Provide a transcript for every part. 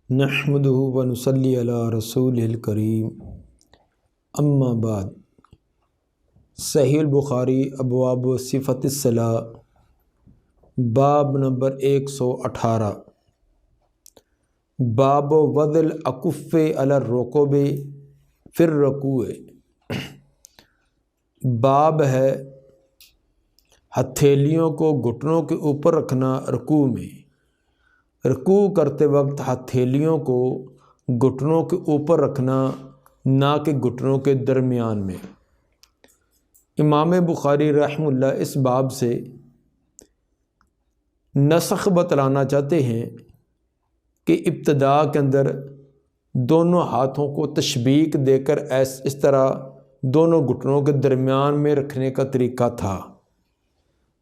نحمدہ و نصلی علی رسول الکریم اما بعد۔ صحیح البخاری ابواب صفت الصلاۃ باب نمبر 118 باب وضع الاکف علی الرکب فی الرکوع۔ باب ہے ہتھیلیوں کو گھٹنوں کے اوپر رکھنا رکوع میں۔ رکوع کرتے وقت ہتھیلیوں کو گھٹنوں کے اوپر رکھنا، نہ کہ گھٹنوں کے درمیان میں۔ امام بخاری رحمہ اللہ اس باب سے نسخ بتلانا چاہتے ہیں کہ ابتدا کے اندر دونوں ہاتھوں کو تشبیک دے کر اس طرح دونوں گھٹنوں کے درمیان میں رکھنے کا طریقہ تھا۔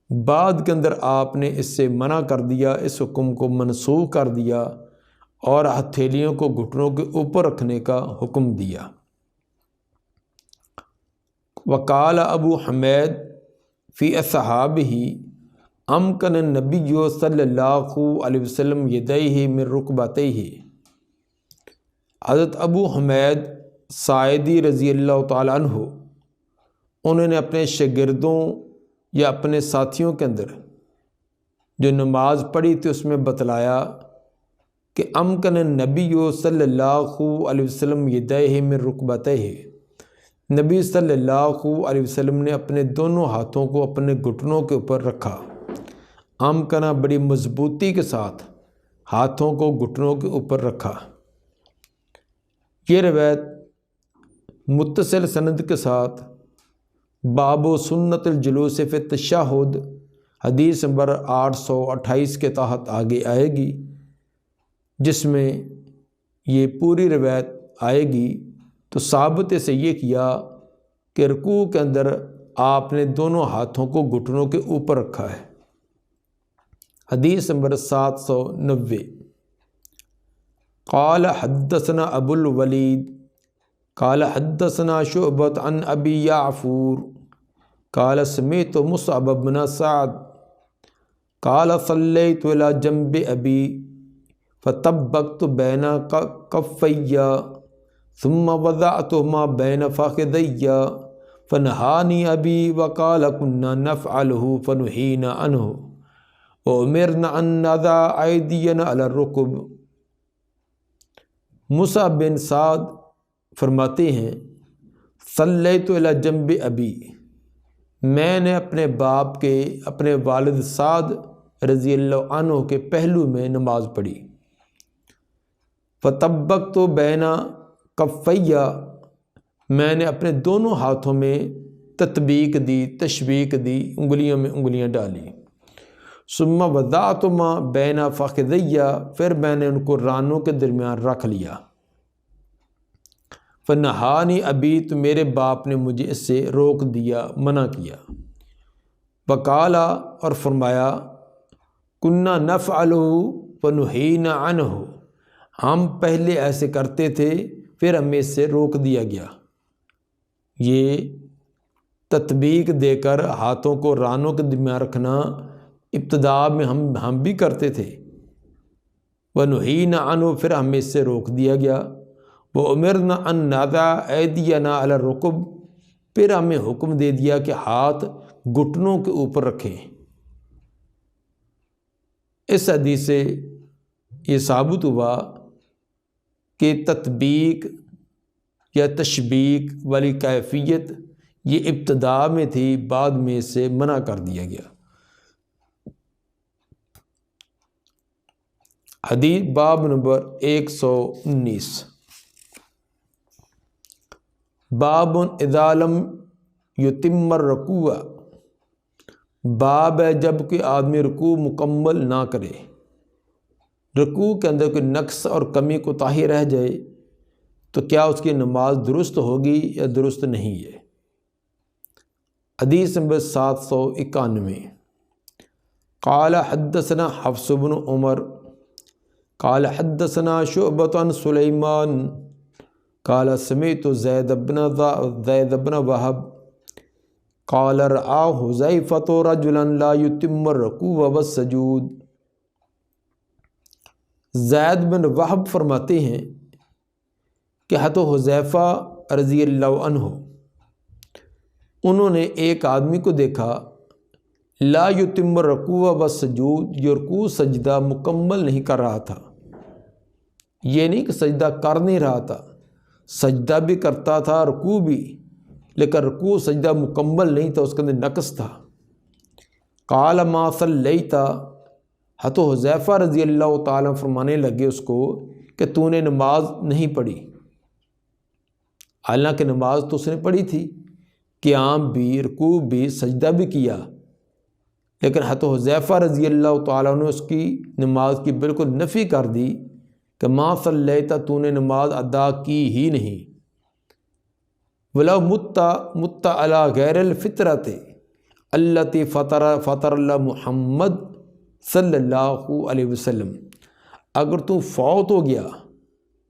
بعد کے اندر آپ نے اس سے منع کر دیا، اس حکم کو منسوخ کر دیا اور ہتھیلیوں کو گھٹنوں کے اوپر رکھنے کا حکم دیا۔ وقال ابو حمید فی اصحابہ امکن النبی صلی اللہ علیہ وسلم یدیہ من رکبتیہ۔ حضرت ابو حمید ساعدی رضی اللہ تعالیٰ عنہ انہوں نے اپنے شاگردوں یا اپنے ساتھیوں کے اندر جو نماز پڑھی تھی اس میں بتلایا کہ امکن النبی صلی اللہ علیہ وسلم یدیہ من رکبتیہ، نبی صلی اللہ علیہ وسلم نے اپنے دونوں ہاتھوں کو اپنے گھٹنوں کے اوپر رکھا۔ امکنا بڑی مضبوطی کے ساتھ ہاتھوں کو گھٹنوں کے اوپر رکھا۔ یہ روایت متصل سند کے ساتھ باب و سنت الجلوس فی التشہد حدیث نمبر 828 کے تحت آگے آئے گی، جس میں یہ پوری روایت آئے گی۔ تو ثابت سے یہ کیا کہ رکوع کے اندر آپ نے دونوں ہاتھوں کو گھٹنوں کے اوپر رکھا ہے۔ حدیث نمبر 790 قال حدثنا ابو الولید قال حدثنا شعبۃ عن ابی یعفور قال سمعت مصعب بن سعد قال صلیت علی جنب ابی فطبقت بین کفی ثم وضعتهما بین فخذی فنہانی ابی وقال كنا نفعله فنہینا عنہ وامرنا ان نضع ایدینا علی الرکب۔ مصعب بن سعد فرماتے ہیں صلیت علی جنب ابی، میں نے اپنے باپ کے اپنے والد سعد رضی اللہ عنہ کے پہلو میں نماز پڑھی۔ فطبقت بین کفیہ، میں نے اپنے دونوں ہاتھوں میں تطبیق دی، تشبیک دی، انگلیوں میں انگلیاں ڈالی۔ ثم وضعتما بین فخذی، پھر میں نے ان کو رانوں کے درمیان رکھ لیا۔ فنہانی ابی، تو میرے باپ نے مجھے اس سے روک دیا، منع کیا۔ وقالا، اور فرمایا، کنا نفعلہ فنہینا عنہ، ہم پہلے ایسے کرتے تھے پھر ہمیں اس سے روک دیا گیا۔ یہ تطبیق دے کر ہاتھوں کو رانوں کے درمیان رکھنا ابتدا میں ہم بھی کرتے تھے۔ وَنُهِينَ عَنْهُ، پھر ہمیں اس سے روک دیا گیا۔ وَأُمِرْنَا أَن نَّضَعَ أَيْدِيَنَا عَلَى الرُّكُبِ، پھر ہمیں حکم دے دیا کہ ہاتھ گھٹنوں کے اوپر رکھیں۔ اس حدیث سے یہ ثابت ہوا کہ تطبیق یا تشبیک والی کیفیت یہ ابتدا میں تھی، بعد میں اس سے منع کر دیا گیا۔ حدیث باب نمبر 119 باب اذا لم یتم الرکوع، باب ہے جب کہ آدمی رکوع مکمل نہ کرے، رکوع کے اندر کوئی نقص اور کمی کوتاہی رہ جائے تو کیا اس کی نماز درست ہوگی یا درست نہیں ہے۔ حدیث نمبر 791 قال حدثنا حفص بن عمر قال حدثنا شعبۃ عن سلیمان قال سمعت زید بن وہب قال رآ حذیفۃ رجلا لا یتم الرکوع والسجود۔ زید بن وہب فرماتے ہیں کہ حضرت حذیفہ رضی اللہ عنہ انہوں نے ایک آدمی کو دیکھا لا یتم الرکوع والسجود، یہ رکوع سجدہ مکمل نہیں کر رہا تھا۔ یہ نہیں کہ سجدہ کر نہیں رہا تھا، سجدہ بھی کرتا تھا رکوع بھی، لیکن رکوع سجدہ مکمل نہیں تھا، اس کے اندر نقص تھا۔ قال ما صلیت، حضرت حذیفہ رضی اللہ تعالیٰ فرمانے لگے اس کو کہ تو نے نماز نہیں پڑھی، حالانکہ نماز تو اس نے پڑھی تھی، قیام بھی، رکوع بھی، سجدہ بھی کیا، لیکن حضرت حذیفہ رضی اللہ تعالیٰ نے اس کی نماز کی بالکل نفی کر دی کہ ما صلیت، تو نے نماز ادا کی ہی نہیں۔ وَلَوْ مُتَّ عَلَى غَيْرِ الْفِطْرَةِ الَّتِي فَطَرَ اللَّهُ محمد صلی اللہ علیہ وسلم، اگر تو فوت ہو گیا،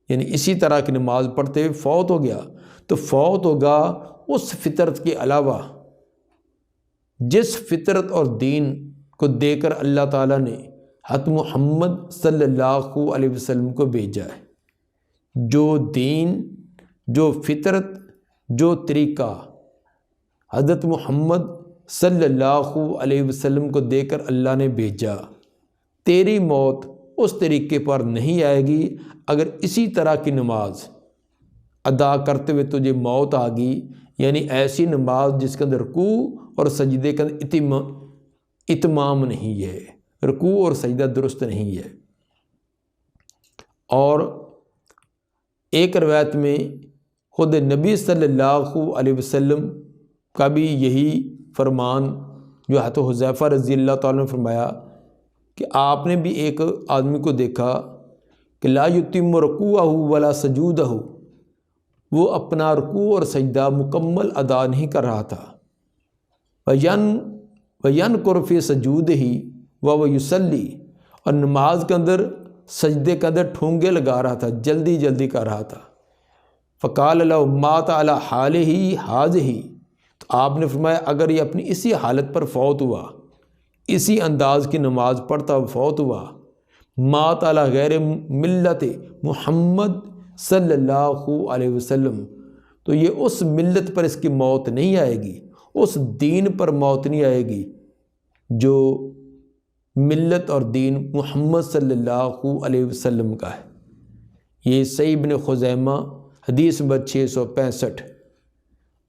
یعنی اسی طرح کی نماز پڑھتے ہوئے فوت ہو گیا، تو فوت ہوگا اس فطرت کے علاوہ جس فطرت اور دین کو دے کر اللہ تعالیٰ نے حضرت محمد صلی اللہ علیہ وسلم کو بھیجا ہے۔ جو دین، جو فطرت، جو طریقہ حضرت محمد صلی اللہ علیہ وسلم کو دے کر اللہ نے بھیجا، تیری موت اس طریقے پر نہیں آئے گی۔ اگر اسی طرح کی نماز ادا کرتے ہوئے تجھے موت آ گئی، یعنی ایسی نماز جس کے اندر رکوع اور سجدے کا اتمام نہیں ہے، رکوع اور سجدہ درست نہیں ہے۔ اور ایک روایت میں خود نبی صلی اللہ علیہ وسلم کا بھی یہی فرمان جو حضرت حذیفہ رضی اللہ تعالیٰ نے فرمایا کہ آپ نے بھی ایک آدمی کو دیکھا کہ لا یتم رکوعہ ولا سجودہ، وہ اپنا رکوع اور سجدہ مکمل ادا نہیں کر رہا تھا۔ وَيَنْكُرُ فِي سَجُودِهِ وَهُوَ يُصَلِّي، اور نماز کے اندر سجدے کے اندر ٹھونگے لگا رہا تھا، جلدی جلدی کر رہا تھا۔ فَقَالَ لَهُ مَاتَ عَلَى حَالِهِ هَٰذِهِ، تو آپ نے فرمایا اگر یہ اپنی اسی حالت پر فوت ہوا، اسی انداز کی نماز پڑھتا فوت ہوا، مَاتَ عَلَى غَيْرِ مِلَّةِ محمد صلی اللہ علیہ وسلم، تو یہ اس ملت پر اس کی موت نہیں آئے گی، اس دین پر موت نہیں آئے گی جو ملت اور دین محمد صلی اللہ علیہ وسلم کا ہے۔ یہ صحیح ابن خزیمہ حدیث نمبر 665،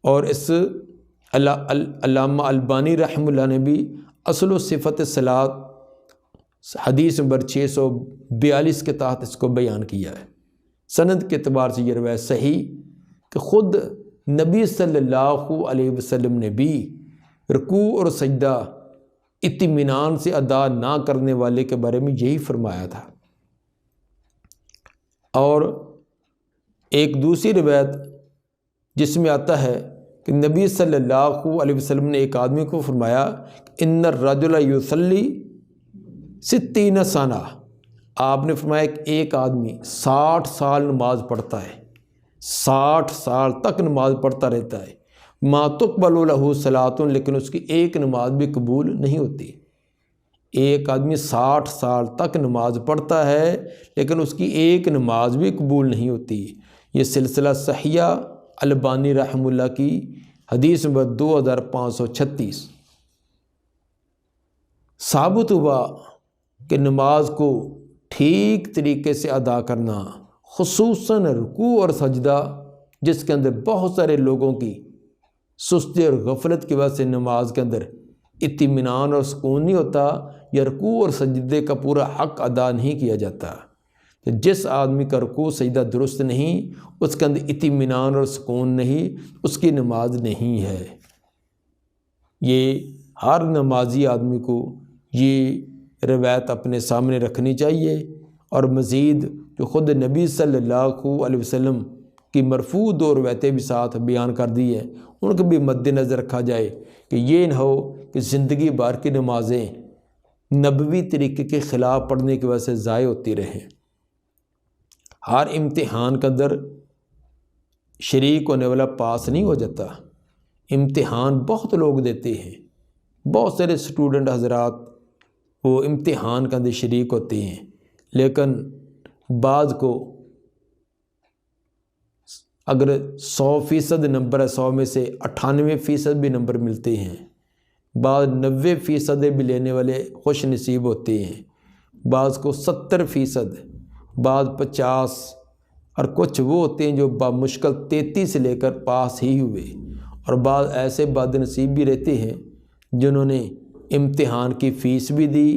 اور اس علامہ البانی رحمہ اللہ نے بھی اصل و صفت صلاۃ حدیث نمبر 642 کے تحت اس کو بیان کیا ہے۔ سند کے اعتبار سے یہ روایت صحیح کہ خود نبی صلی اللہ علیہ وسلم نے بھی رکوع اور سجدہ اطمینان سے ادا نہ کرنے والے کے بارے میں یہی فرمایا تھا۔ اور ایک دوسری روایت جس میں آتا ہے کہ نبی صلی اللہ علیہ وسلم نے ایک آدمی کو فرمایا ان الرجل یصلی 60 سنہ، آپ نے فرمایا کہ ایک آدمی 60 سال نماز پڑھتا ہے، 60 سال تک نماز پڑھتا رہتا ہے، ما تقبل لہ صلاۃ، لیکن اس کی ایک نماز بھی قبول نہیں ہوتی۔ ایک آدمی 60 سال تک نماز پڑھتا ہے لیکن اس کی ایک نماز بھی قبول نہیں ہوتی۔ یہ سلسلہ صحیحہ البانی رحمہ اللہ کی حدیث نمبر 2536۔ ثابت ہوا کہ نماز کو ٹھیک طریقے سے ادا کرنا، خصوصاً رکوع اور سجدہ جس کے اندر بہت سارے لوگوں کی سستی اور غفلت کی وجہ سے نماز کے اندر اطمینان اور سکون نہیں ہوتا، یا رکوع اور سجدے کا پورا حق ادا نہیں کیا جاتا۔ تو جس آدمی کا رکوع سجدہ درست نہیں، اس کے اندر اطمینان اور سکون نہیں، اس کی نماز نہیں ہے۔ یہ ہر نمازی آدمی کو یہ روایت اپنے سامنے رکھنی چاہیے، اور مزید جو خود نبی صلی اللہ علیہ وسلم کی مرفوع دو روایتیں بھی ساتھ بیان کر دی ہیں، ان کو بھی مد نظر رکھا جائے کہ یہ نہ ہو کہ زندگی بھر کی نمازیں نبوی طریقے کے خلاف پڑھنے کی وجہ سے ضائع ہوتی رہیں۔ ہر امتحان کے اندر شریک ہونے والا پاس نہیں ہو جاتا، امتحان بہت لوگ دیتے ہیں، بہت سارے اسٹوڈنٹ حضرات وہ امتحان کے اندر شریک ہوتے ہیں، لیکن بعض کو اگر 100% نمبر ہے، 100 میں سے 98% بھی نمبر ملتے ہیں، بعض 90% بھی لینے والے خوش نصیب ہوتے ہیں، بعض کو 70%، بعض 50، اور کچھ وہ ہوتے ہیں جو بمشکل 33 سے لے کر پاس ہی ہوئے، اور بعض ایسے بد نصیب بھی رہتے ہیں جنہوں نے امتحان کی فیس بھی دی،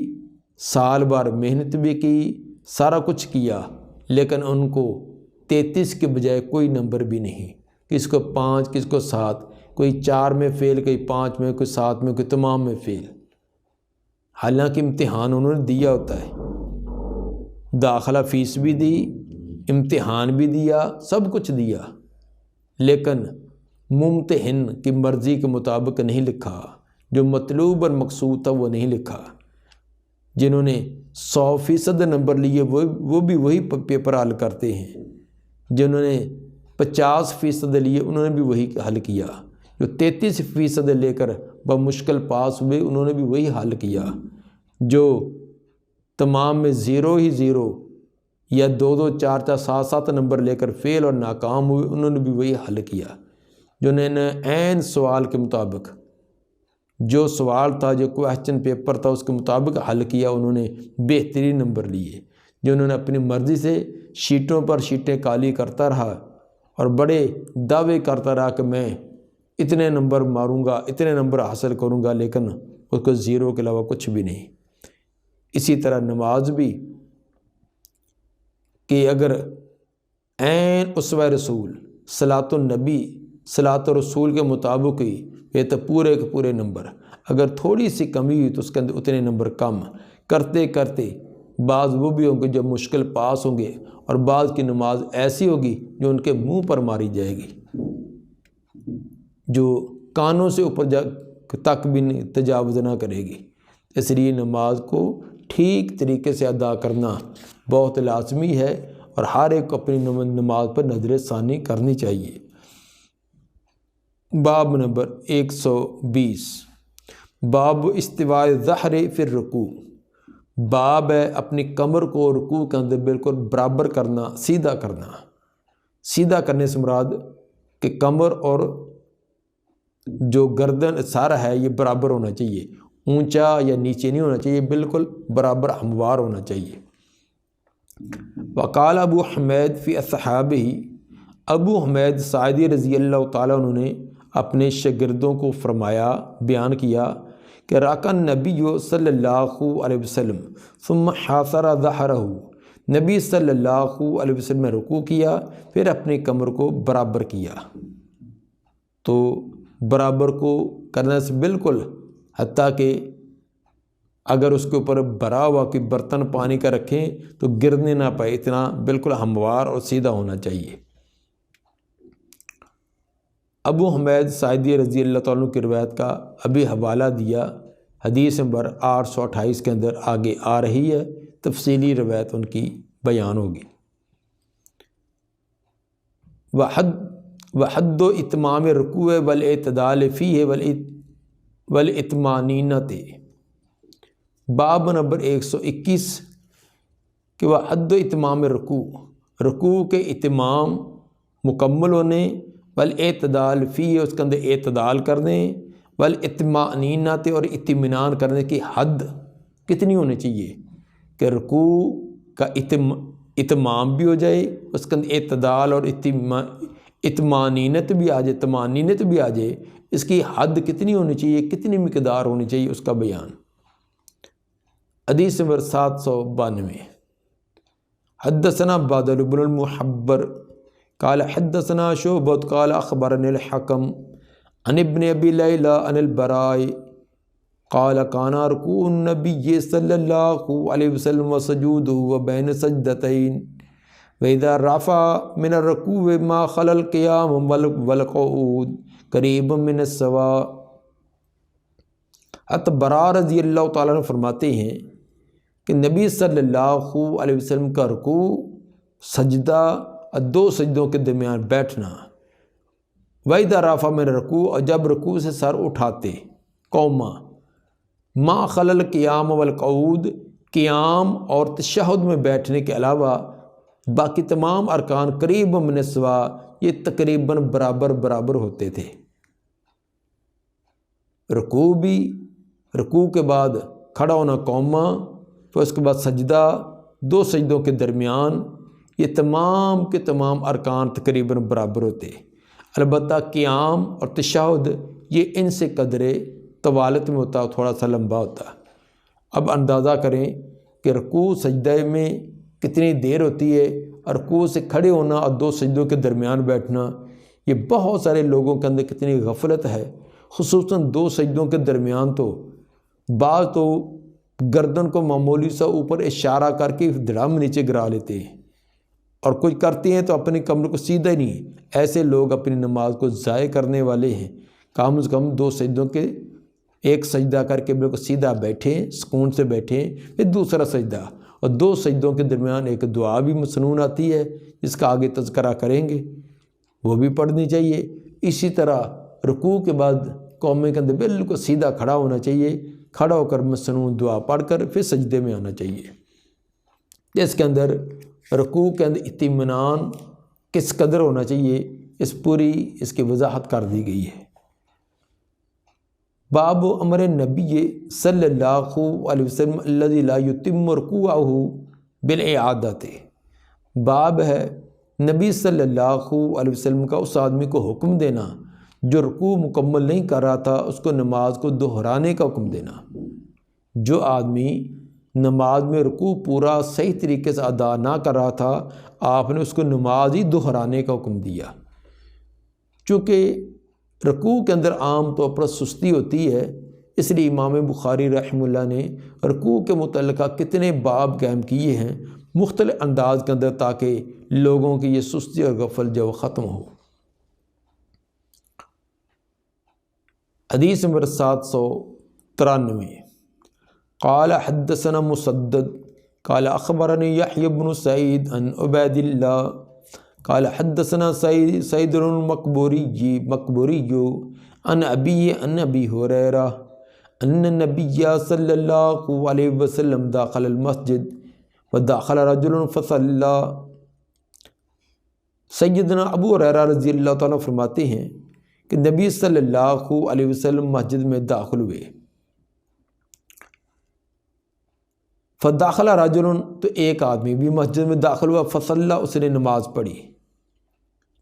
سال بھر محنت بھی کی، سارا کچھ کیا، لیکن ان کو 33 کے بجائے کوئی نمبر بھی نہیں، کس کو 5، کس کو 7، کوئی 4 میں فیل، کوئی 5 میں، کوئی 7 میں، کوئی تمام میں فیل، حالانکہ امتحان انہوں نے دیا ہوتا ہے، داخلہ فیس بھی دی، امتحان بھی دیا، سب کچھ دیا، لیکن ممتحن کی مرضی کے مطابق نہیں لکھا، جو مطلوب اور مقصود تھا وہ نہیں لکھا۔ جنہوں نے 100% نمبر لیے وہ بھی وہی پیپر حل کرتے ہیں، جنہوں نے 50% لیے انہوں نے بھی وہی حل کیا، جو 33% لے کر بمشکل پاس ہوئے انہوں نے بھی وہی حل کیا، جو تمام میں 0 ہی 0 یا 2 2 4 4 7 7 نمبر لے کر فیل اور ناکام ہوئے انہوں نے بھی وہی حل کیا، جنہوں نے عین سوال کے مطابق، جو سوال تھا، جو کویسچن پیپر تھا اس کے مطابق حل کیا، انہوں نے بہترین نمبر لیے۔ جنہوں نے اپنی مرضی سے شیٹوں پر شیٹیں کالی کرتا رہا اور بڑے دعوے کرتا رہا کہ میں اتنے نمبر ماروں گا، اتنے نمبر حاصل کروں گا، لیکن اس کو 0 کے علاوہ کچھ بھی نہیں۔ اسی طرح نماز بھی کہ اگر عین اسوہ رسول صلاۃ النبی صلاۃ الرسول کے مطابق ہی یہ تو پورے کے پورے نمبر، اگر تھوڑی سی کمی ہوئی تو اس کے اندر اتنے نمبر کم کرتے کرتے بعض وہ بھی ہوں گے جو مشکل پاس ہوں گے، اور بعض کی نماز ایسی ہوگی جو ان کے منہ پر ماری جائے گی، جو کانوں سے اوپر تک بھی تجاوز نہ کرے گی۔ اس لیے نماز کو ٹھیک طریقے سے ادا کرنا بہت لازمی ہے، اور ہر ایک کو اپنی نماز پر نظر ثانی کرنی چاہیے۔ باب نمبر 120، باب استواء الظہر فی الرکوع، باب ہے اپنی کمر کو رکوع کے اندر بالکل برابر کرنا، سیدھا کرنا۔ سیدھا کرنے سے مراد کہ کمر اور جو گردن سر ہے یہ برابر ہونا چاہیے، اونچا یا نیچے نہیں ہونا چاہیے، بالکل برابر ہموار ہونا چاہیے۔ وقال ابو حمید فی اصحابہ، ابو حمید ساعدی رضی اللہ تعالیٰ عنہ نے اپنے شاگردوں کو فرمایا، بیان کیا کہ رکع النبی صلی اللہ علیہ وسلم ثم حاصر ظہرہ، نبی صلی اللہ علیہ وسلم نے رکوع کیا پھر اپنی کمر کو برابر کیا۔ تو برابر کو کرنے سے بالکل، حتیٰ کہ اگر اس کے اوپر بھرا ہوا کہ برتن پانی کا رکھیں تو گرنے نہ پائے، اتنا بالکل ہموار اور سیدھا ہونا چاہیے۔ ابو حمید ساعدی رضی اللہ تعالیٰ عنہ کی روایت کا ابھی حوالہ دیا، حدیث نمبر 828 کے اندر آگے آ رہی ہے، تفصیلی روایت ان کی بیان ہوگی۔ وحد اتمام رکوع والاعتدال فیہ والاطمانینۃ، باب نمبر 121 کہ وحد اتمام رکوع، رکوع کے اتمام مکمل ہونے، والاعتدال فیہ اس کے اندر اعتدال کرنے، والاطمانینۃ اور اطمینان کرنے کی حد کتنی ہونی چاہیے کہ رکوع کا اتمام بھی ہو جائے، اس کے اندر اعتدال اور اطمانینت بھی آ جائے، طمانینت بھی آ جائے، اس کی حد کتنی ہونی چاہیے، کتنی مقدار ہونی چاہیے، اس کا بیان۔ حدیث نمبر 792، حدثنا بدر بن المحبر قال حدثنا شعبۃ قال اخبرني الحكم عن ابن ابی لیلى عن البراء قال كان ركوع النبي صلی اللہ علیہ وسلم وسجوده وبين سجدتين وإذا رفع من الركوع ما خلا القيام والقعود قریب من السواء۔ براء رضی اللہ تعالیٰ عنہ فرماتے ہیں کہ نبی صلی اللہ علیہ وسلم کا رکوع، سجدہ، دو سجدوں کے درمیان بیٹھنا، وَإِذَا رَفَعَ مِنَ الرُّكُوعِ، اور جب رکوع سے سر اٹھاتے، قوما، ما خلل القیام والقعود، قیام اور تشہد میں بیٹھنے کے علاوہ باقی تمام ارکان قریب من سوا یہ تقریباً برابر ہوتے تھے۔ رکوع بھی، رکوع کے بعد کھڑا ہونا قوما، پھر اس کے بعد سجدہ، 2 سجدوں کے درمیان، یہ تمام کے تمام ارکان تقریباً برابر ہوتے۔ البتہ قیام اور تشہد یہ ان سے قدرے طوالت میں ہوتا، تھوڑا سا لمبا ہوتا۔ اب اندازہ کریں کہ رکوع سجدہ میں کتنی دیر ہوتی ہے، اور رکوع سے کھڑے ہونا اور 2 سجدوں کے درمیان بیٹھنا، یہ بہت سارے لوگوں کے اندر کتنی غفلت ہے۔ خصوصاً 2 سجدوں کے درمیان تو بعض تو گردن کو معمولی سا اوپر اشارہ کر کے دھڑام نیچے گرا لیتے ہیں، اور کچھ کرتے ہیں تو اپنی کمر کو سیدھا ہی نہیں۔ ایسے لوگ اپنی نماز کو ضائع کرنے والے ہیں۔ کم از کم 2 سجدوں کے ایک سجدہ کر کے بالکل سیدھا بیٹھیں، سکون سے بیٹھیں، پھر دوسرا سجدہ، اور 2 سجدوں کے درمیان ایک دعا بھی مسنون آتی ہے جس کا آگے تذکرہ کریں گے، وہ بھی پڑھنی چاہیے۔ اسی طرح رکوع کے بعد قومے کے اندر بالکل سیدھا کھڑا ہونا چاہیے، کھڑا ہو کر مسنون دعا پڑھ کر پھر سجدے میں آنا چاہیے۔ اس کے اندر رکوع کے اندر اطمینان کس قدر ہونا چاہیے، اس کی وضاحت کر دی گئی ہے۔ باب امر نبی صلی اللہ علیہ وسلم الذی لا یتم رکوعہ بالاعادۃ، باب ہے نبی صلی اللہ علیہ وسلم کا اس آدمی کو حکم دینا جو رکوع مکمل نہیں کر رہا تھا، اس کو نماز کو دہرانے کا حکم دینا۔ جو آدمی نماز میں رکوع پورا صحیح طریقے سے ادا نہ کر رہا تھا، آپ نے اس کو نماز ہی دہرانے کا حکم دیا۔ چونکہ رکوع کے اندر عام طور پر سستی ہوتی ہے، اس لیے امام بخاری رحمہ اللہ نے رکوع کے متعلقہ کتنے باب قائم کیے ہیں مختلف انداز کے اندر، تاکہ لوگوں کی یہ سستی اور غفل جو ختم ہو۔ حدیث نمبر 793، قال حدثنا مسدد قال اخبرنی یحیی بن سعید عن عبید اللہ قال حدثنا سعید المقبوری عن ابی ہریرہ ان النبی صلی اللہ علیہ وسلم داخل المسجد وداخل رجل فصلی۔ سیدنا ابو ہریرہ رضی اللہ تعالیٰ فرماتے ہیں کہ نبی صلی اللہ علیہ وسلم مسجد میں داخل ہوئے، فداخل رجل، تو ایک آدمی بھی مسجد میں داخل ہوا، فصلی، اس نے نماز پڑھی۔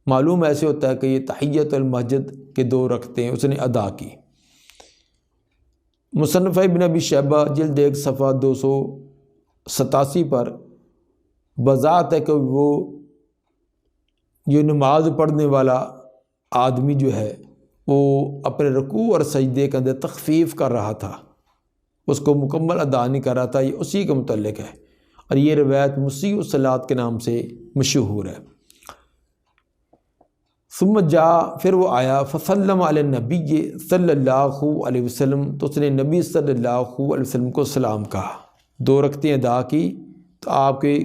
معلوم ایسے ہوتا ہے کہ یہ تحیت المسجد کے 2 رکعتیں اس نے ادا کی۔ مصنف ابن ابی شیبہ جلد 1 صفحہ 287 پر بذات ہے کہ وہ یہ نماز پڑھنے والا آدمی جو ہے وہ اپنے رکوع اور سجدے کے اندر تخفیف کر رہا تھا، اس کو مکمل ادا نہیں کر رہا تھا، یہ اسی کے متعلق ہے، اور یہ روایت مسیء الصلاۃ کے نام سے مشہور ہے۔ ثم جاء، پھر وہ آیا، فسلم علی النبی صلی اللہ علیہ وسلم، تو اس نے نبی صلی اللہ علیہ وسلم کو سلام کہا، 2 رکعتیں ادا کی، تو آپ کے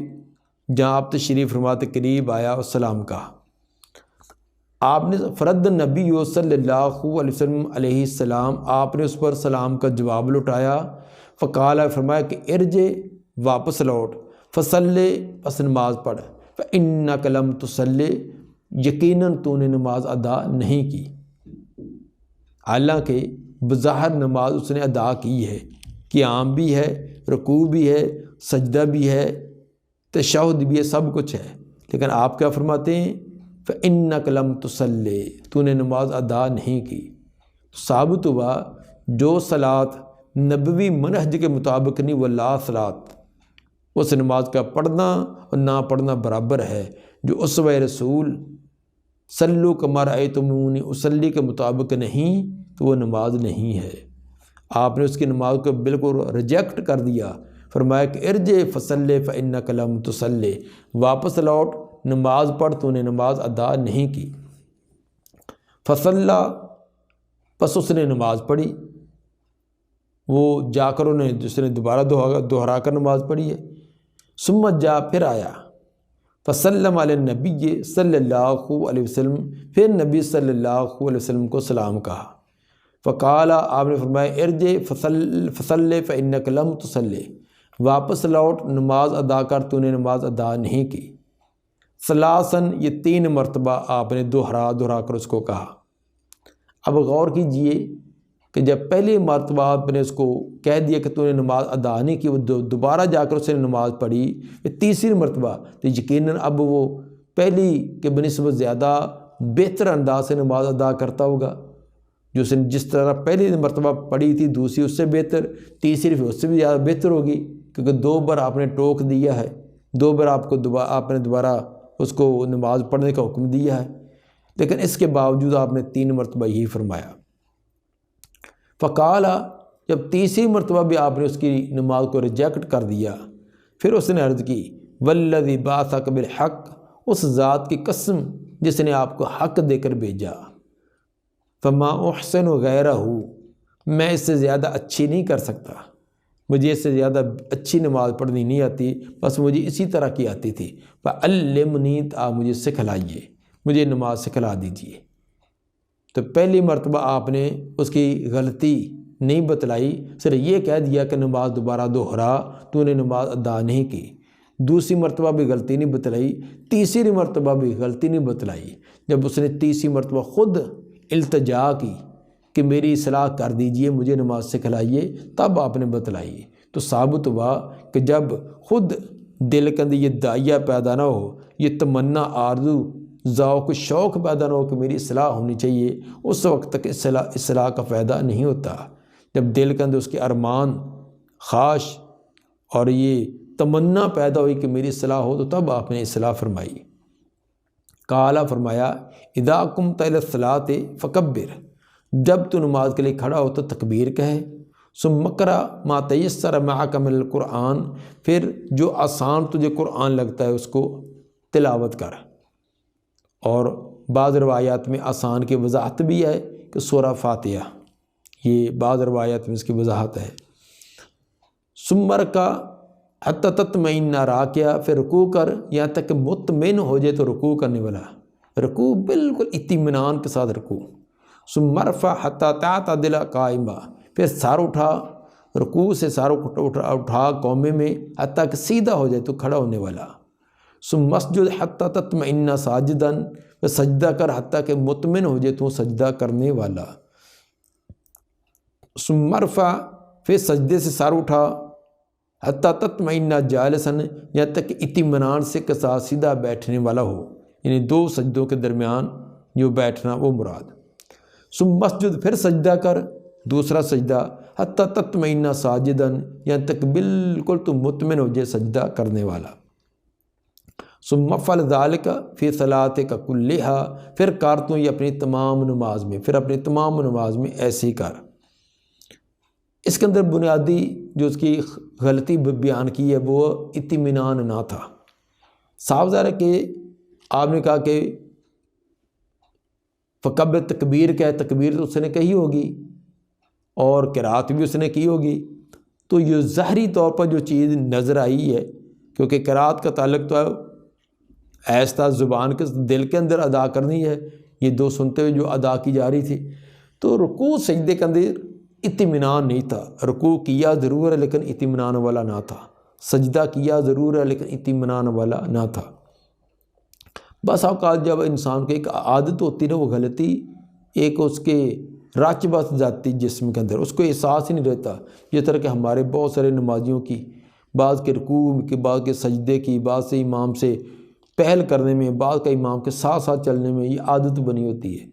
جہاں آپ تشریف فرماتے قریب آیا اور سلام کہا۔ آپ نے فرد نبی صلی اللہ علیہ وسلم علیہ السلام، آپ نے اس پر سلام کا جواب لوٹایا، فقال، فرمایا کہ ارجع، واپس لوٹ، فصلی، پس نماز پڑھ، فإنک لم تصلی، یقیناً تو نے نماز ادا نہیں کی۔ حالانکہ بظاہر نماز اس نے ادا کی ہے، قیام بھی ہے، رکوع بھی ہے، سجدہ بھی ہے، تشہد بھی ہے، سب کچھ ہے، لیکن آپ کیا فرماتے ہیں؟ فإنک لم تصلی، تو نے نماز ادا نہیں کی۔ ثابت ہوا جو صلاۃ نبوی منہج کے مطابق نہیں، وہ لا صلاۃ، اس نماز کا پڑھنا اور نہ پڑھنا برابر ہے۔ جو اسوہ رسول صلو کما رأیتمونی اصلی کے مطابق نہیں، تو وہ نماز نہیں ہے۔ آپ نے اس کی نماز کو بالکل ریجیکٹ کر دیا، فرمایا کہ ارجع فصلی فإنک لم تصلی، واپس لوٹ، نماز پڑھ، تو نے نماز ادا نہیں کی۔ فصلی، پس اس نے نماز پڑھی، وہ جا کر انہیں دوسرے دوبارہ دہرا کر نماز پڑھی ہے۔ ثم جاء، پھر آیا، فسلم علی النبی صلی اللہ علیہ وسلم، پھر نبی صلی اللہ علیہ وسلم کو سلام کہا، فقال، آپ نے فرمایا ارجع فصلی فإنک لم تصلی، واپس لوٹ، نماز ادا کر، تو نے نماز ادا نہیں کی۔ ثلاثاً، یہ 3 مرتبہ آپ نے دہرا کر اس کو کہا۔ اب غور کیجئے کہ جب پہلی مرتبہ آپ نے اس کو کہہ دیا کہ تو نے نماز ادا نہیں کی، وہ دوبارہ جا کر اس نے نماز پڑھی، یہ تیسری مرتبہ، تو یقیناً اب وہ پہلی کے بنسبت زیادہ بہتر انداز سے نماز ادا کرتا ہوگا۔ جو اس نے جس طرح پہلی مرتبہ پڑھی تھی، دوسری اس سے بہتر، تیسری پھر اس سے بھی زیادہ بہتر ہوگی، کیونکہ 2 بار آپ نے ٹوک دیا ہے، 2 بار آپ نے دوبارہ اس کو نماز پڑھنے کا حکم دیا ہے، لیکن اس کے باوجود آپ نے 3 مرتبہ یہی فرمایا۔ فقال، جب تیسری مرتبہ بھی آپ نے اس کی نماز کو ریجیکٹ کر دیا، پھر اس نے عرض کی والذی بعثک بالحق، اس ذات کی قسم جس نے آپ کو حق دے کر بھیجا، فما احسن غیرہ، میں اس سے زیادہ اچھی نہیں کر سکتا، مجھے اس سے زیادہ اچھی نماز پڑھنی نہیں آتی، بس مجھے اسی طرح کی آتی تھی، فعلمنی، آپ مجھے سکھلائیے، مجھے نماز سکھلا دیجیے۔ تو پہلی مرتبہ آپ نے اس کی غلطی نہیں بتلائی، صرف یہ کہہ دیا کہ نماز دوبارہ دہرا، تو نے نماز ادا نہیں کی۔ دوسری مرتبہ بھی غلطی نہیں بتلائی، تیسری مرتبہ بھی غلطی نہیں بتلائی۔ جب اس نے تیسری مرتبہ خود التجا کی کہ میری اصلاح کر دیجئے، مجھے نماز سکھلائیے، تب آپ نے بتلائی۔ تو ثابت ہوا کہ جب خود دل کے اندر یہ داعیہ پیدا نہ ہو، یہ تمنا، آرزو، ذوق و شوق پیدا نہ ہو کہ میری اصلاح ہونی چاہیے، اس وقت تک اصلاح کا فائدہ نہیں ہوتا۔ جب دل کے اندر اس کے ارمان، خواہش اور یہ تمنا پیدا ہوئی کہ میری اصلاح ہو، تو تب آپ نے اصلاح فرمائی۔ قالا، فرمایا اذا قمت الی الصلاۃ فکبر، جب تو نماز کے لیے کھڑا ہو تو تکبیر کہے، ثم اقرأ ما تیسر معک من القرآن، پھر جو آسان تجھے قرآن لگتا ہے اس کو تلاوت کر۔ اور بعض روایات میں آسان کی وضاحت بھی ہے کہ سورہ فاتحہ، یہ بعض روایات میں اس کی وضاحت ہے۔ ثم ارکع حتی تطمئن راکعا، پھر رکوع کر یہاں تک کہ مطمئن ہو جائے تو رکوع کرنے والا، رکوع بالکل اطمینان کے ساتھ رکوع۔ ثم ارفع حتی تعتدل قائما، پھر سر اٹھا، رکوع سے سر اٹھا قومے میں حتیٰ کہ سیدھا ہو جائے تو کھڑا ہونے والا۔ ثم اسجد حتی تطمئن ساجدا، پھر سجدہ کر حتیٰ کہ مطمئن ہو جائے تو سجدہ کرنے والا۔ ثم ارفع، پھر سجدے سے سر اٹھا، حتیٰ تطمئن جالسا، یہاں تک کہ اطمینان سے کے ساتھ سیدھا بیٹھنے والا ہو، یعنی 2 سجدوں کے درمیان جو بیٹھنا وہ مراد۔ ثم اسجد، پھر سجدہ کر، دوسرا سجدہ، حتیٰ تطمئن ساجدا، یہاں تک بالکل تو مطمئن ہو جائے سجدہ کرنے والا۔ ثم افعل ذلک فی صلاتک کلھا، پھر کر تو یہ اپنی تمام نماز میں، پھر اپنی تمام نماز میں ایسے ہی کر۔ اس کے اندر بنیادی جو اس کی غلطی بیان کی ہے وہ اطمینان نہ تھا۔ صاف ظاہر ہے کہ آپ نے کہا کہ فکبر، تکبیر کیا ہے، تکبیر تو اس نے کہی ہوگی اور قرات بھی اس نے کی ہوگی، تو یہ ظاہری طور پر جو چیز نظر آئی ہے، کیونکہ قرات کا تعلق تو آہستہ زبان کے دل کے اندر ادا کرنی ہے، یہ 2 سنتے ہوئے جو ادا کی جا رہی تھی، تو رکوع سجدے کے اندر اطمینان نہیں تھا۔ رکوع کیا ضرور ہے لیکن اطمینان والا نہ تھا، سجدہ کیا ضرور ہے لیکن اطمینان والا نہ تھا۔ بس اوقات جب انسان کو ایک عادت ہوتی ہے، وہ غلطی ایک اس کے رچ بس جاتی جسم کے اندر، اس کو احساس ہی نہیں رہتا۔ جس طرح کہ ہمارے بہت سارے نمازیوں کی، بعض کے رکوع کی، بعض کے سجدے کی، بعض سے امام سے پہل کرنے میں، بعض کا امام کے ساتھ ساتھ چلنے میں یہ عادت بنی ہوتی ہے۔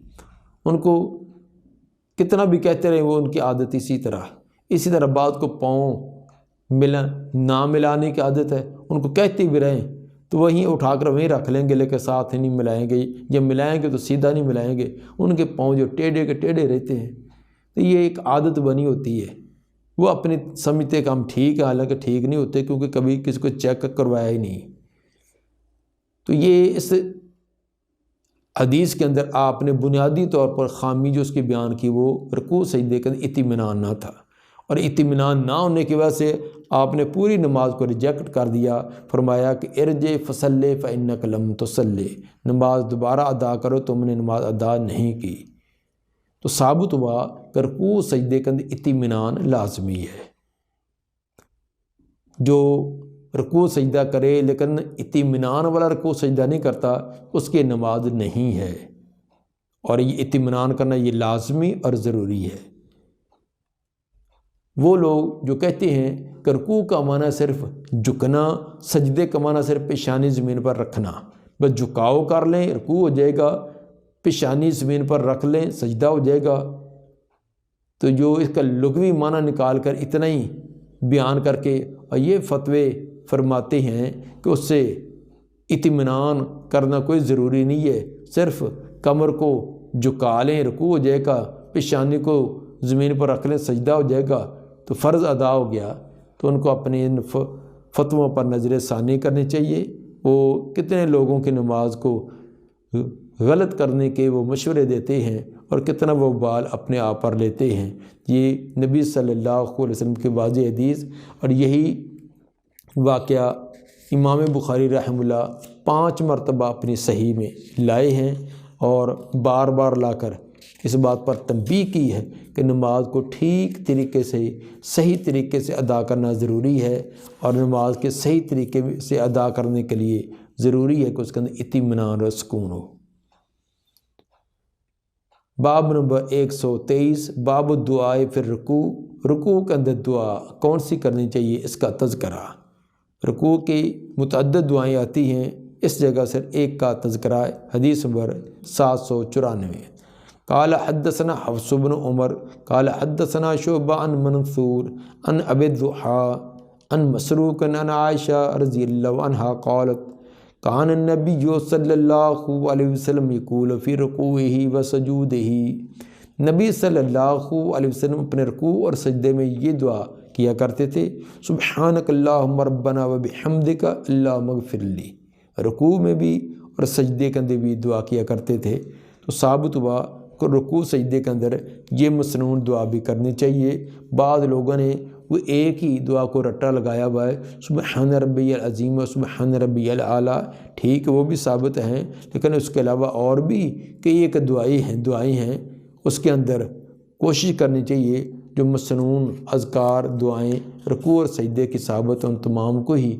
ان کو کتنا بھی کہتے رہے، وہ ان کی عادت اسی طرح بعض کو پاؤں نہ ملانے کی عادت ہے، ان کو کہتے بھی رہیں تو وہیں اٹھا کر وہیں رکھ لیں گے، لیکن ساتھ ہی نہیں ملائیں گے، جب ملائیں گے تو سیدھا نہیں ملائیں گے، ان کے پاؤں جو ٹیڑھے کے ٹیڑھے رہتے ہیں، تو یہ ایک عادت بنی ہوتی ہے۔ وہ اپنے سمجھتے کہ ہم ٹھیک ہیں، حالانکہ ٹھیک نہیں ہوتے، کیونکہ کبھی کسی کو چیک کروایا ہی نہیں۔ تو یہ اس حدیث کے اندر آپ نے بنیادی طور پر خامی جو اس کی بیان کی، وہ رکوع سجدے کے اندر اطمینان نہ تھا، اور اطمینان نہ ہونے کی وجہ سے آپ نے پوری نماز کو ریجیکٹ کر دیا۔ فرمایا کہ ارجع فصلی فإنک لم تصلی، نماز دوبارہ ادا کرو، تم نے نماز ادا نہیں کی۔ تو ثابت ہوا کہ رکوع سجدے کے اندر اطمینان لازمی ہے۔ جو رکوع سجدہ کرے لیکن اطمینان والا رکوع سجدہ نہیں کرتا، اس کی نماز نہیں ہے، اور یہ اطمینان کرنا یہ لازمی اور ضروری ہے۔ وہ لوگ جو کہتے ہیں کہ رکوع کا معنی صرف جھکنا، سجدے کا معنی صرف پیشانی زمین پر رکھنا، بس جھکاؤ کر لیں رکوع ہو جائے گا، پیشانی زمین پر رکھ لیں سجدہ ہو جائے گا، تو جو اس کا لغوی معنی نکال کر اتنا ہی بیان کر کے اور یہ فتوے فرماتے ہیں کہ اس سے اطمینان کرنا کوئی ضروری نہیں ہے، صرف کمر کو جھکا لیں رکوع ہو جائے گا، پیشانی کو زمین پر رکھ لیں سجدہ ہو جائے گا تو فرض ادا ہو گیا۔ تو ان کو اپنے ان فتووں پر نظر ثانی کرنی چاہیے۔ وہ کتنے لوگوں کی نماز کو غلط کرنے کے وہ مشورے دیتے ہیں اور کتنا وہ بال اپنے آپ پر لیتے ہیں۔ یہ نبی صلی اللہ علیہ وسلم کی واضح حدیث، اور یہی واقعہ امام بخاری رحمہ اللہ 5 مرتبہ اپنی صحیح میں لائے ہیں، اور بار بار لا کر اس بات پر تنبیہ کی ہے کہ نماز کو ٹھیک طریقے سے صحیح طریقے سے ادا کرنا ضروری ہے، اور نماز کے صحیح طریقے سے ادا کرنے کے لیے ضروری ہے کہ اس کے اندر اطمینان اور سکون ہو۔ باب نمبر 123، باب دعائے فی الرکوع، رکوع کے اندر دعا کون سی کرنی چاہیے اس کا تذکرہ۔ رکوع کی متعدد دعائیں آتی ہیں، اس جگہ صرف ایک کا تذکرہ ہے۔ حدیث نمبر 794، قال حدثنا حفص بن عمر قال حدثنا شعبہ عن منصور عن ابی الضحیٰ عن مسروق عن عائشہ رضی اللہ عنہا قالت کان النبی صلی اللہ علیہ وسلم یقول فی رکوعہ و سجودہ، نبی صلی اللہ علیہ وسلم اپنے رکوع اور سجدے میں یہ دعا کیا کرتے تھے، سبحانک اللہم ربنا و بحمدک اللہم اغفر لی۔ رکوع میں بھی اور سجدے کے اندر بھی دعا کیا کرتے تھے، تو ثابت ہوا کہ رکوع سجدے کے اندر یہ مسنون دعا بھی کرنی چاہیے۔ بعض لوگوں نے وہ ایک ہی دعا کو رٹا لگایا ہوا ہے، سبحان ربی العظیم و سبحان ربی الاعلیٰ، ٹھیک وہ بھی ثابت ہیں، لیکن اس کے علاوہ اور بھی کئی ایک دعائیں ہیں، اس کے اندر کوشش کرنی چاہیے جو مسنون اذکار دعائیں رکوع اور سجدے کی ثابت ان تمام کو ہی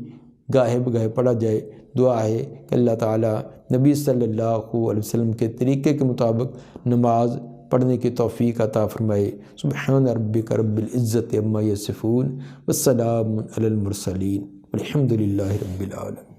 گاہے بگاہے پڑھا جائے۔ دعا ہے کہ اللہ تعالیٰ نبی صلی اللہ علیہ وسلم کے طریقے کے مطابق نماز پڑھنے کی توفیق عطا فرمائے۔ سبحان ربک رب العزت عما یصفون والسلام علی المرسلین والحمد للہ رب العالمین۔